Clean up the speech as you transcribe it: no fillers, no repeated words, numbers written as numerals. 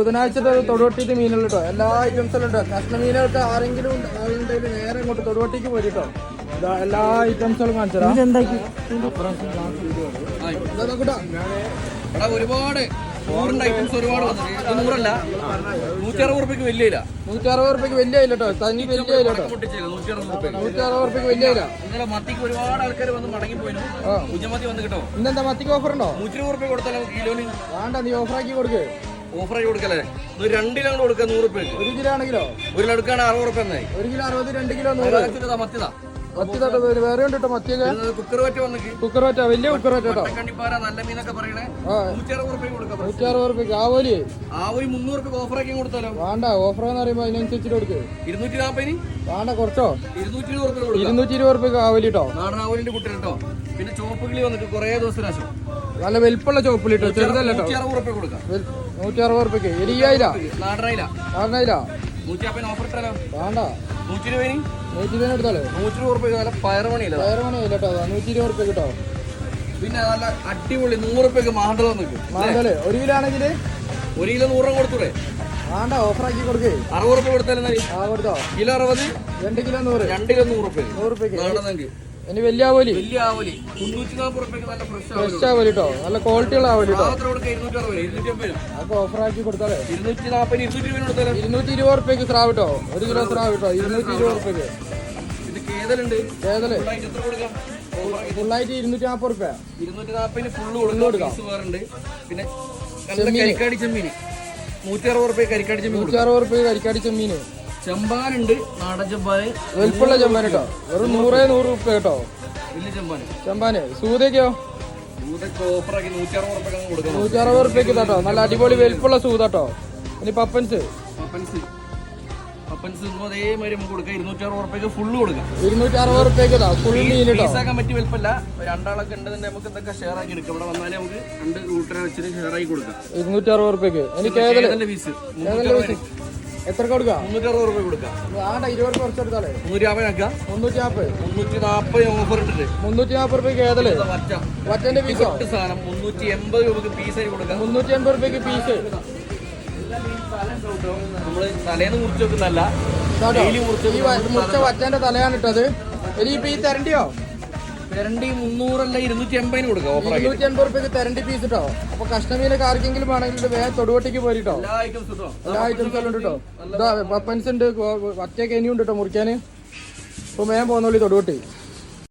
ബുധനാഴ്ചത്തെ തൊടുവട്ടിക്ക് മീനുകൾ കേട്ടോ. എല്ലാ ഐറ്റംസും ഉണ്ട്. കഷ്ണ മീനുകൾക്ക് ആരെങ്കിലും ആളുണ്ടെങ്കിൽ നേരെ ഇങ്ങോട്ട് തൊടുവട്ടിക്ക് പോയി കേട്ടോ. എല്ലാ ഐറ്റംസുകളും കാണിച്ചതാ. ഒരുപാട് ഐറ്റംസ് ഒരുപാട് നൂറല്ല 160 രൂപയ്ക്ക് വലിയ 160 രൂപയ്ക്ക് വലിയ കേട്ടോ. തനി വലിയ കേട്ടോ. 160 രൂപയ്ക്ക് വലിയ ഇന്നലെ മത്തിക്ക് ഒരുപാട് ആൾക്കാർ വന്ന് മടങ്ങി പോയിരുന്നു. കുഞ്ഞമത്തി വന്ന് കേട്ടോ. ഇന്നെന്താ മത്തിക്ക് ഓഫർ ഉണ്ടോ? 120 രൂപ കൊടുത്താലോ കിലോന്? വേണ്ട, നീ ഓഫറാക്കി കൊടുക്ക്. ഓഫറായി കൊടുക്കല്ലേ? 2 കിലോ കൊടുക്കുക 100 രൂപയ്ക്ക്. 1 കിലോ ആണെങ്കിലോ? 1 കിലോ എടുക്കാണ് 60 രൂപ എന്നായി. 1 കിലോ 60, 2 കിലോ 100. മത്തിതാ മത്തി തട്ടോ വേറെ ഉണ്ട് കേട്ടോ. മത്തിയൊക്കെ കുക്കർ വറ്റ വന്നിട്ട് കുക്കർ വറ്റ വലിയ കുക്കർ വറ്റ കേട്ടോ. കണ്ടിപ്പാറ നല്ല മീനൊക്കെ പറയണേ 160 രൂപ കൊടുക്കാം. 160 രൂപയ്ക്ക് ആവോലി 300 രൂപ ഓഫറാക്കി കൊടുത്താലോ? വേണ്ട, ഓഫർ എന്ന് പറയുമ്പോ അതിനനുസരിച്ചിട്ട് കൊടുക്ക്. 240 വേണ്ട, കുറച്ചോ? 220 രൂപ 220 രൂപയ്ക്ക് ആവോലി കേട്ടോ. നാടൻ ആവലിന്റെ കുട്ടി കേട്ടോ. പിന്നെ ചോപ്പ് കിളി വന്നിട്ട് കുറെ ദിവസം ശേഷം നല്ല വലിപ്പുള്ള ചോപ്പിൽ കേട്ടോ. ചെറുതല്ല കേട്ടോ. 160 രൂപ കൊടുക്കാം. 160 രൂപയ്ക്ക്. എലിയായില്ല നാടനായില്ല 150 ഓഫർ ഇട്ടാലോ? വേണ്ട, 120 120 എടുത്താലോ? 120 രൂപ നല്ല പയറുമണിയില്ല. പയറുമണിയില്ല കേട്ടോ. 120 രൂപ കേട്ടോ. പിന്നെ നല്ല അടിപൊളി 100 രൂപയ്ക്ക് മാണ്ടൽ വന്നിട്ട്. മാണ്ടല് 1 കിലോ ആണെങ്കിൽ 1 കിലോ 100 കൊടുത്തൂടെ? വേണ്ട, ഓഫറാക്കി കൊടുക്കേ. 60 രൂപ കൊടുത്താലും കൊടുത്തോ. Kilo 60, 2 kilo 100. 2 കിലോ 100 രൂപ. 100 രൂപയ്ക്ക്. നാടനെങ്കിൽ ഇനി വലിയ ആവോലി 340 രൂപയ്ക്ക് നല്ല ഫ്രഷ് ആവോലി കേട്ടോ. നല്ല ക്വാളിറ്റിയുള്ള ആവോലി കേട്ടോ. 260, 250. അപ്പൊ ഓഫറാക്കി കൊടുത്താലേ. 240, 220 കൊടുത്താലോ? 220 രൂപയ്ക്ക് സ്രാവ് കേട്ടോ. 1 കിലോ സ്രാവ് കേട്ടോ. 220 രൂപയ്ക്ക്. ഇത് കേതലുണ്ട്. കേതല് എത്ര കൊടുക്കാം? ഫുള്ളായിട്ട് 240 രൂപ. 240 ഫുള്ള് കൊടുക്കാം. വേറുണ്ട്. പിന്നെ കരിക്കാടി ചെമ്മീന് 160 രൂപ. കരിക്കാടി ചെമ്മീൻ 160 രൂപ. കരിക്കാടി ചെമ്മീന്. ചെമ്പാനുണ്ട്. നാടൻ ചെമ്പാന് വലിപ്പുള്ള ചെമ്പാൻ കേട്ടോ. വെറും 100 രൂപ കേട്ടോ. വലിയ ചെമ്പാന്. ചെമ്പാന് സൂതയ്ക്കോ? സൂതൊക്കെ ഓഫറാക്കി 160 രൂപ കൊടുക്കാം. 160 രൂപയ്ക്ക് കേട്ടോ. നല്ല അടിപൊളി വലിപ്പുള്ള സൂത കേട്ടോ. ഇനി പപ്പൻസ് അതേമാതിരി നമുക്ക് കൊടുക്കാം. 260 രൂപയ്ക്ക് ഫുള്ള് കൊടുക്കാം. 260 രൂപയ്ക്ക് ഫുൾ മീൻ കേട്ടോ. പീസാക്കാൻ പറ്റി വലിപ്പല്ല. രണ്ടാളൊക്കെ ഉണ്ടെന്നുണ്ടെങ്കിൽ നമുക്ക് എന്തൊക്കെ ഷെയർ ആക്കി എടുക്കാം. ഇവിടെ വന്നാലേ നമുക്ക് 2 കൂട്ടരെ വെച്ചിട്ട് ഷെയർ ആക്കി കൊടുക്കാം. 260 രൂപയ്ക്ക്. എനിക്ക് പീസ് എത്ര കൊടുക്കാം? 360 രൂപ കൊടുക്കാം. 20 രൂപ കുറച്ചെടുത്താലേ. 350 340 ഓഫർ ഇട്ടിട്ട് 340 രൂപയ്ക്ക് ഏതല്ലേ വറ്റന്റെ പീസോ? സാധനം 380 രൂപയ്ക്ക് പീസായി കൊടുക്കാം. 380 രൂപയ്ക്ക് പീസ്. നമ്മള് തലേന്ന് മുറിച്ച് വെക്കുന്നല്ല, മുറിച്ച വറ്റന്റെ തലയാണ് ഇട്ടത്. ഇനിയിപ്പോ ഈ തരണ്ടിയോ? തരണ്ടി 300 അല്ല 280 കൊടുക്കാം. 280 രൂപയ്ക്ക് തരണ്ടി പീസ് കേട്ടോ. അപ്പൊ കഷ്ണമീനൊക്കെ ആർക്കെങ്കിലും ആണെങ്കിൽ വേഗം തൊടുവട്ടിക്ക് പോയിട്ടോ. എല്ലാ ഐറ്റംസും ഉണ്ട് കേട്ടോ. പപ്പൻസ് ഉണ്ട്. വറ്റയൊക്കെ ഇനിയും ഉണ്ട് കേട്ടോ മുറിക്കാന്. ഇപ്പൊ വേഗം പോകുന്നോളി തൊടുവട്ടി.